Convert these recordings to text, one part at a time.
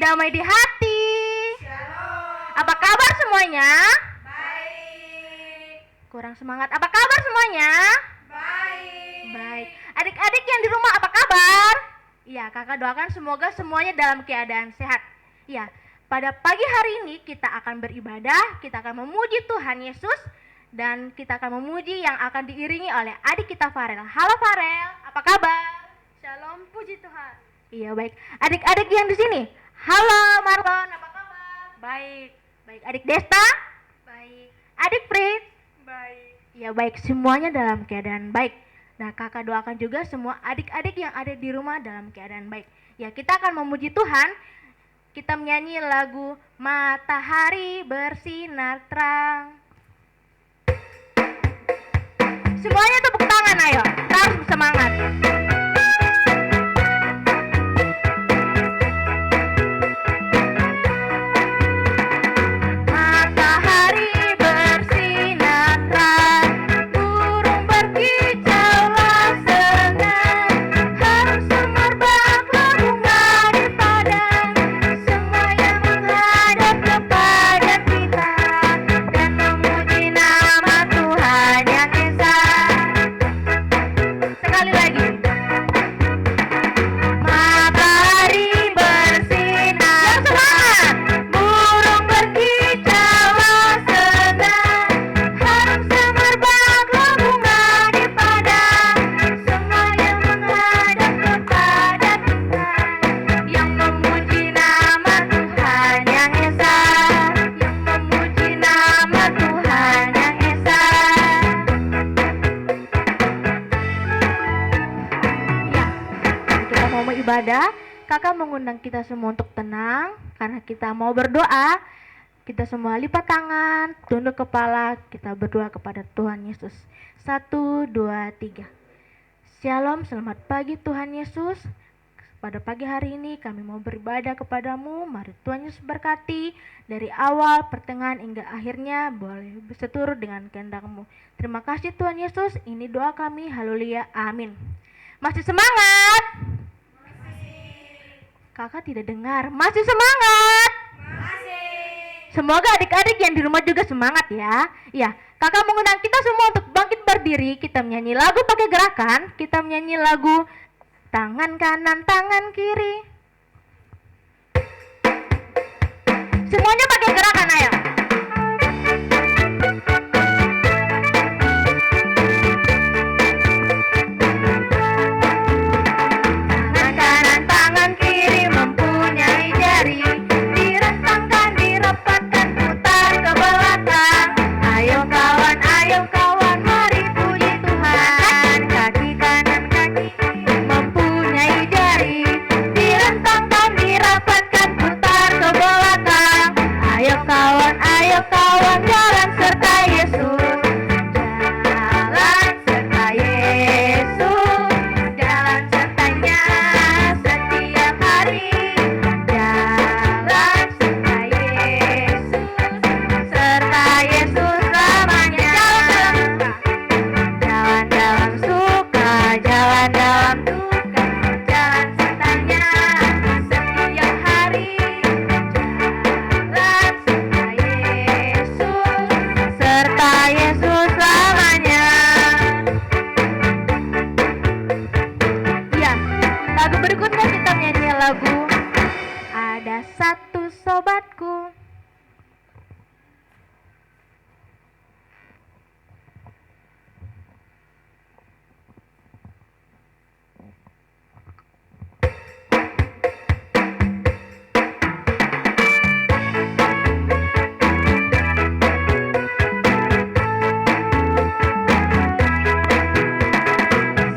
damai di hati. Shalom. Apa kabar semuanya? Baik. Kurang semangat. Apa kabar semuanya? Baik. Baik. Adik-adik yang di rumah apa kabar? Iya, kakak doakan semoga semuanya dalam keadaan sehat. Iya, pada pagi hari ini kita akan beribadah, kita akan memuji Tuhan Yesus, dan kita akan memuji yang akan diiringi oleh adik kita Farel. Halo Farel, apa kabar? Shalom, puji Tuhan. Iya, baik. Adik-adik yang di sini. Halo Marlon, apa kabar? Baik. Baik, adik Desta? Baik. Adik Prit? Baik. Ya baik, semuanya dalam keadaan baik. Nah, kakak doakan juga semua adik-adik yang ada di rumah dalam keadaan baik. Ya, kita akan memuji Tuhan. Kita menyanyi lagu Matahari Bersinar Terang. Semuanya tepuk tangan, ayo. Kita harus bersemangat. Matahari bersinar terang, burung berkicaulah senang, harum semerbaklah bunga di padang, semua yang menghadap kepada kita dan memuji nama Tuhan yang Esa. Sekali lagi. Matahari bersinar terang, burung berkicaulah senang, harum semerbaklah bunga di padang, semua yang menghadap kepada Tuhan, yang memuji nama Tuhan yang Esa, yang memuji nama Tuhan yang Esa. Ya, kita mau beribadah, kakak mengundang kita semua untuk tenang, karena kita mau berdoa. Kita semua lipat tangan, tunduk kepala, kita berdoa kepada Tuhan Yesus. 1, 2, 3. Shalom, selamat pagi Tuhan Yesus. Pada pagi hari ini kami mau beribadah kepadamu. Mari Tuhan Yesus berkati dari awal, pertengahan hingga akhirnya, boleh berseturut dengan kehendak-Mu. Terima kasih Tuhan Yesus, ini doa kami, haleluya, amin. Masih semangat? Kakak tidak dengar. Masih semangat? Masih. Semoga adik-adik yang di rumah juga semangat ya. Ya, kakak mengundang kita semua untuk bangkit berdiri. Kita menyanyi lagu pakai gerakan. Kita menyanyi lagu tangan kanan, tangan kiri. Semuanya pakai gerakan, ayo. Tangan kanan, tangan kiri mempunyai jari, direntangkan, dirapatkan, putar ke belakang. Ayo kawan, mari puji Tuhan. Kaki kanan, kaki kiri mempunyai jari, direntangkan, dirapatkan, putar ke belakang. Ayo kawan, jalan serta Yesus. Jalan serta Yesus, jalan sertanya setiap hari. Jalan serta Yesus selamanya. Jalan dalam suka, jalan dalam duka, jalan sertanya setiap hari. Jalan serta Yesus selamanya. Ya, lagu berikutnya kita nyanyi lagu Ada Satu Sobatku.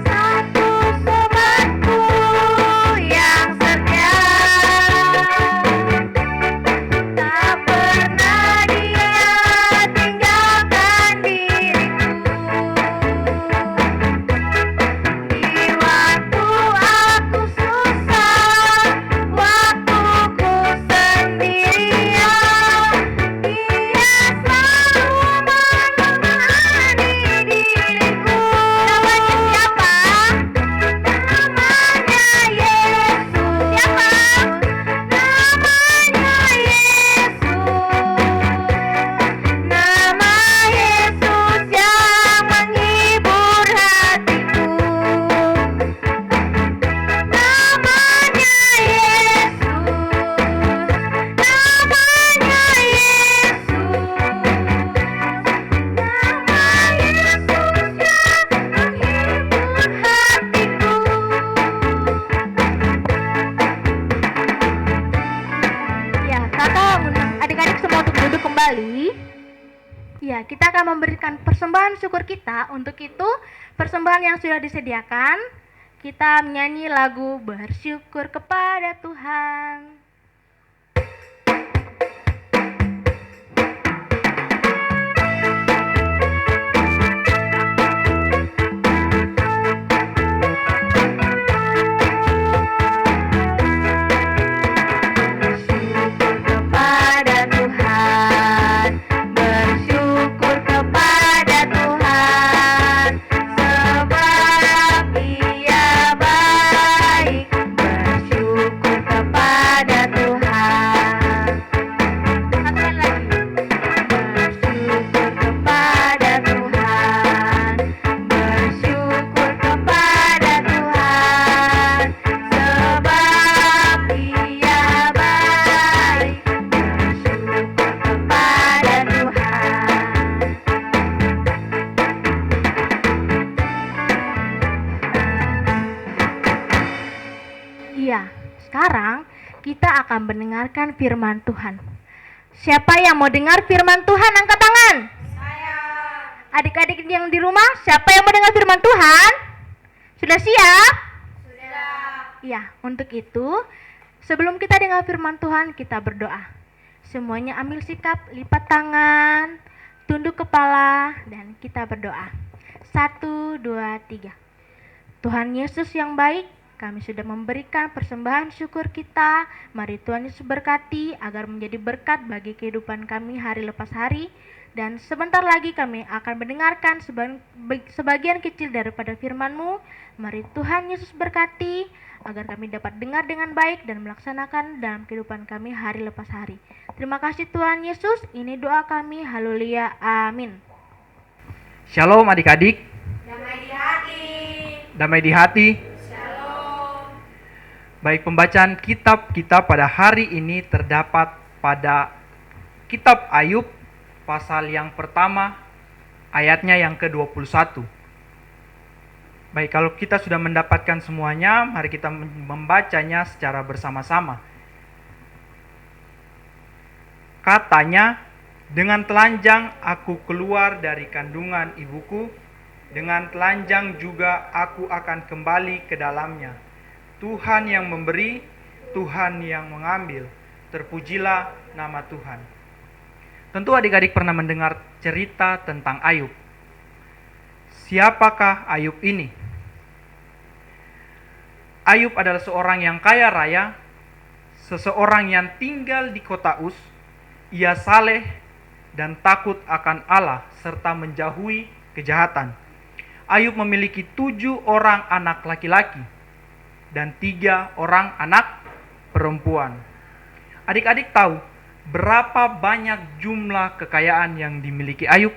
Satu sobatku yang setia, Ya, kita akan memberikan persembahan syukur kita. Untuk itu, persembahan yang sudah disediakan, kita menyanyi lagu bersyukur kepada Tuhan. Iya, sekarang kita akan mendengarkan firman Tuhan. Siapa yang mau dengar firman Tuhan, angkat tangan. Saya. Adik-adik yang di rumah, siapa yang mau dengar firman Tuhan? Sudah siap? Sudah. Iya, untuk itu, sebelum kita dengar firman Tuhan, kita berdoa. Semuanya ambil sikap, lipat tangan, tunduk kepala, dan kita berdoa. 1, 2, 3. Tuhan Yesus yang baik, kami sudah memberikan persembahan syukur kita. Mari Tuhan Yesus berkati agar menjadi berkat bagi kehidupan kami hari lepas hari. Dan sebentar lagi kami akan mendengarkan sebagian kecil daripada firman-Mu. Mari Tuhan Yesus berkati agar kami dapat dengar dengan baik dan melaksanakan dalam kehidupan kami hari lepas hari. Terima kasih Tuhan Yesus, ini doa kami. Haleluya, amin. Shalom adik-adik. Damai di hati. Damai di hati. Shalom. Baik, pembacaan kitab kita pada hari ini terdapat pada kitab Ayub pasal yang pertama ayatnya yang ke-21. Baik, kalau kita sudah mendapatkan semuanya, mari kita membacanya secara bersama-sama. Katanya, dengan telanjang aku keluar dari kandungan ibuku, dengan telanjang juga aku akan kembali ke dalamnya. Tuhan yang memberi, Tuhan yang mengambil. Terpujilah nama Tuhan. Tentu adik-adik pernah mendengar cerita tentang Ayub. Siapakah Ayub ini? Ayub adalah seorang yang kaya raya, seseorang yang tinggal di kota Uz. Ia saleh dan takut akan Allah serta menjauhi kejahatan. Ayub memiliki 7 orang anak laki-laki dan 3 orang anak perempuan. Adik-adik tahu berapa banyak jumlah kekayaan yang dimiliki Ayub?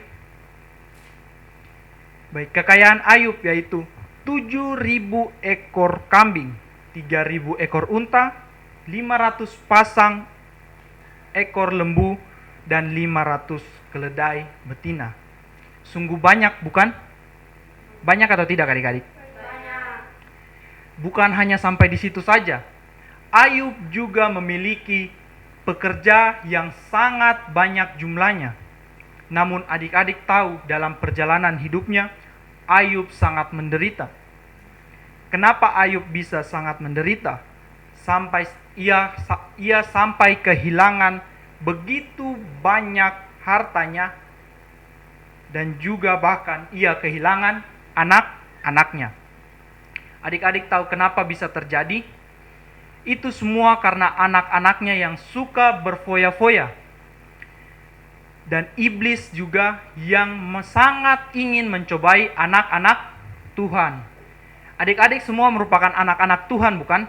Baik, kekayaan Ayub yaitu 7.000 ekor kambing, 3.000 ekor unta, 500 pasang ekor lembu, dan 500 keledai betina. Sungguh banyak, bukan? Banyak atau tidak adik-adik? Bukan hanya sampai di situ saja. Ayub juga memiliki pekerja yang sangat banyak jumlahnya. Namun adik-adik tahu dalam perjalanan hidupnya, Ayub sangat menderita. Kenapa Ayub bisa sangat menderita? Sampai ia sampai kehilangan begitu banyak hartanya, dan juga bahkan ia kehilangan anak-anaknya. Adik-adik tahu kenapa bisa terjadi? Itu semua karena anak-anaknya yang suka berfoya-foya. Dan iblis juga yang sangat ingin mencobai anak-anak Tuhan. Adik-adik semua merupakan anak-anak Tuhan, bukan?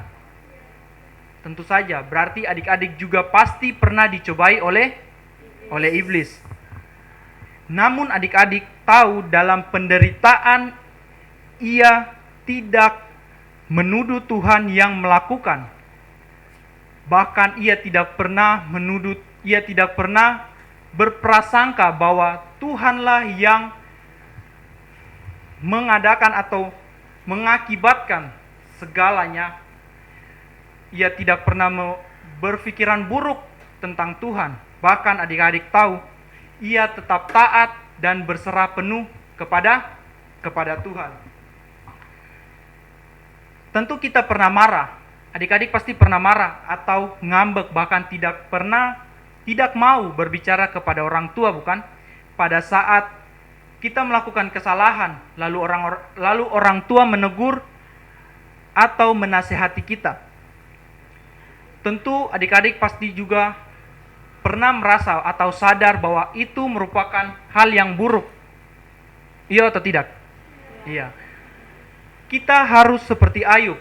Tentu saja, berarti adik-adik juga pasti pernah dicobai oleh iblis. Namun adik-adik tahu dalam penderitaan ia tidak menuduh Tuhan yang melakukan. Bahkan ia tidak pernah berprasangka bahwa Tuhanlah yang mengadakan atau mengakibatkan segalanya. Ia tidak pernah berpikiran buruk tentang Tuhan. Bahkan adik-adik tahu, ia tetap taat dan berserah penuh kepada Tuhan. Tentu kita pernah marah. Adik-adik pasti pernah marah atau ngambek, bahkan tidak mau berbicara kepada orang tua, bukan? Pada saat kita melakukan kesalahan, lalu orang tua menegur atau menasehati kita. Tentu adik-adik pasti juga pernah merasa atau sadar bahwa itu merupakan hal yang buruk. Iya atau tidak? Iya. Kita harus seperti Ayub.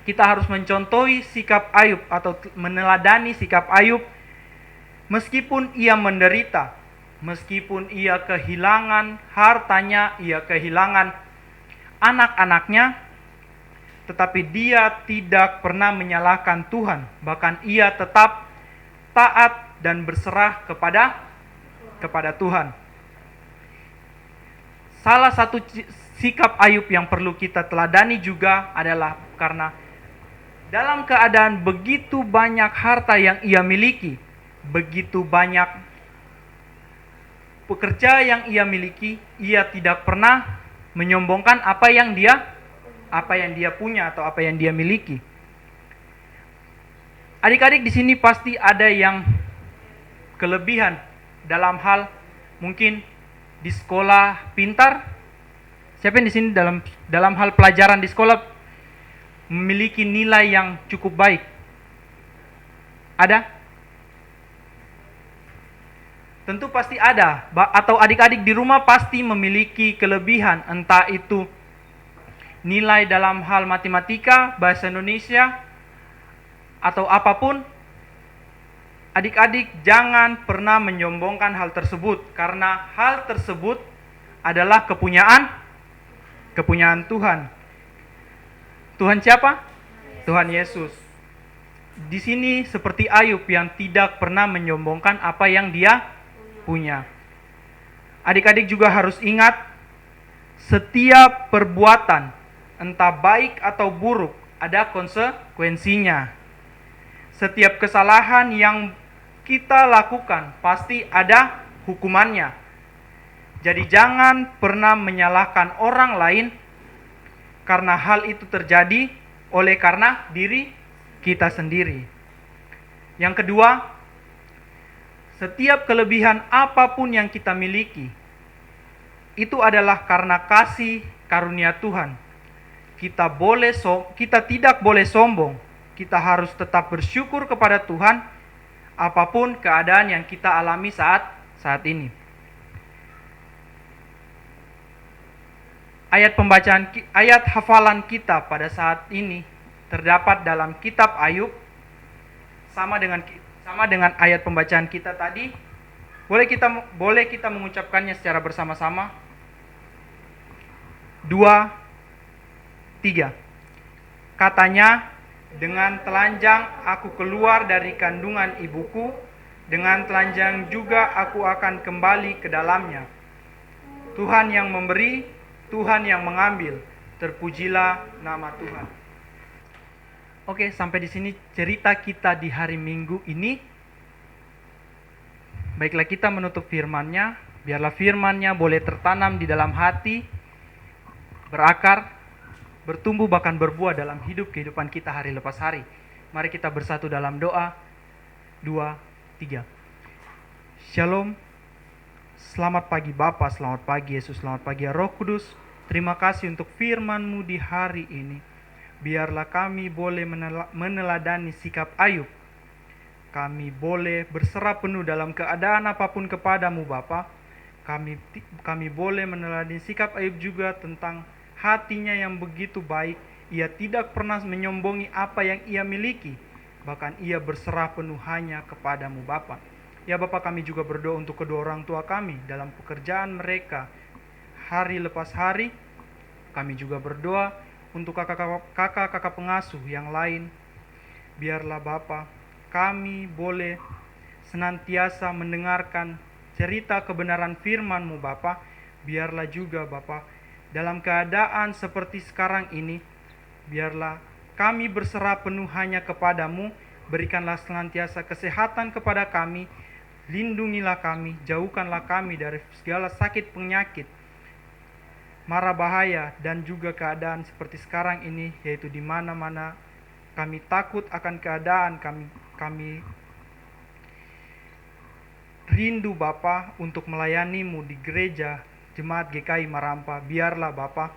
Kita harus mencontohi sikap Ayub atau meneladani sikap Ayub meskipun ia menderita, meskipun ia kehilangan hartanya, ia kehilangan anak-anaknya, tetapi dia tidak pernah menyalahkan Tuhan. Bahkan ia tetap taat dan berserah kepada Tuhan. Salah satu sikap Ayub yang perlu kita teladani juga adalah karena dalam keadaan begitu banyak harta yang ia miliki, begitu banyak pekerja yang ia miliki, ia tidak pernah menyombongkan apa yang dia punya atau apa yang dia miliki. Adik-adik di sini pasti ada yang kelebihan dalam hal mungkin di sekolah pintar. Siapa yang di sini dalam hal pelajaran di sekolah memiliki nilai yang cukup baik? Ada? Tentu pasti ada. Atau adik-adik di rumah pasti memiliki kelebihan, entah itu nilai dalam hal matematika, bahasa Indonesia, atau apapun. Adik-adik jangan pernah menyombongkan hal tersebut, karena hal tersebut adalah kepunyaan Tuhan. Tuhan siapa? Tuhan Yesus. Di sini seperti Ayub yang tidak pernah menyombongkan apa yang dia punya. Adik-adik juga harus ingat, setiap perbuatan, entah baik atau buruk, ada konsekuensinya. Setiap kesalahan yang kita lakukan pasti ada hukumannya. Jadi jangan pernah menyalahkan orang lain karena hal itu terjadi karena diri kita sendiri. Yang kedua, setiap kelebihan apapun yang kita miliki itu adalah karena kasih karunia Tuhan. Kita tidak boleh sombong. Kita harus tetap bersyukur kepada Tuhan apapun keadaan yang kita alami saat ini. Ayat hafalan kita pada saat ini terdapat dalam kitab Ayub, sama dengan ayat pembacaan kita tadi. Boleh kita mengucapkannya secara bersama-sama. 2, 3. Katanya, dengan telanjang aku keluar dari kandungan ibuku, dengan telanjang juga aku akan kembali ke dalamnya. Tuhan yang memberi, Tuhan yang mengambil, terpujilah nama Tuhan. Oke, sampai di sini cerita kita di hari Minggu ini. Baiklah, kita menutup firman-Nya. Biarlah firman-Nya boleh tertanam di dalam hati, berakar, bertumbuh bahkan berbuah dalam kehidupan kita hari lepas hari. Mari kita bersatu dalam doa. 2, 3. Shalom. Selamat pagi Bapa, selamat pagi Yesus, selamat pagi Roh Kudus. Terima kasih untuk firman-Mu di hari ini. Biarlah kami boleh meneladani sikap Ayub. Kami boleh berserah penuh dalam keadaan apapun kepadamu Bapa. Kami boleh meneladani sikap Ayub juga tentang hatinya yang begitu baik. Ia tidak pernah menyombongi apa yang ia miliki. Bahkan ia berserah penuh hanya kepadamu Bapa. Ya Bapa, kami juga berdoa untuk kedua orang tua kami dalam pekerjaan mereka hari lepas hari. Kami juga berdoa untuk kakak-kakak pengasuh yang lain. Biarlah Bapa, kami boleh senantiasa mendengarkan cerita kebenaran firman-Mu Bapa. Biarlah juga Bapa, dalam keadaan seperti sekarang ini, biarlah kami berserah penuh hanya kepadamu. Berikanlah senantiasa kesehatan kepada kami, Lindungilah kami, jauhkanlah kami dari segala sakit penyakit, mara bahaya, dan juga keadaan seperti sekarang ini, yaitu di mana-mana kami takut akan keadaan, kami rindu Bapa untuk melayanimu di gereja Jemaat GKI Marampa. Biarlah Bapa,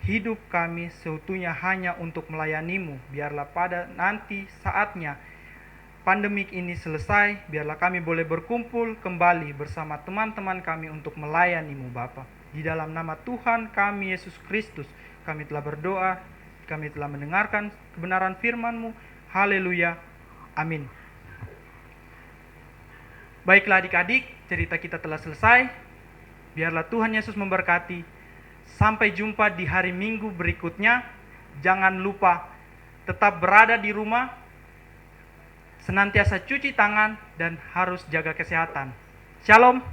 hidup kami seutuhnya hanya untuk melayanimu. Biarlah pada nanti saatnya pandemik ini selesai, biarlah kami boleh berkumpul kembali bersama teman-teman kami untuk melayanimu Bapa. Di dalam nama Tuhan kami Yesus Kristus, kami telah berdoa, kami telah mendengarkan kebenaran firman-Mu. Haleluya. Amin. Baiklah adik-adik, cerita kita telah selesai. Biarlah Tuhan Yesus memberkati. Sampai jumpa di hari Minggu berikutnya. Jangan lupa tetap berada di rumah, senantiasa cuci tangan, dan harus jaga kesehatan. Shalom.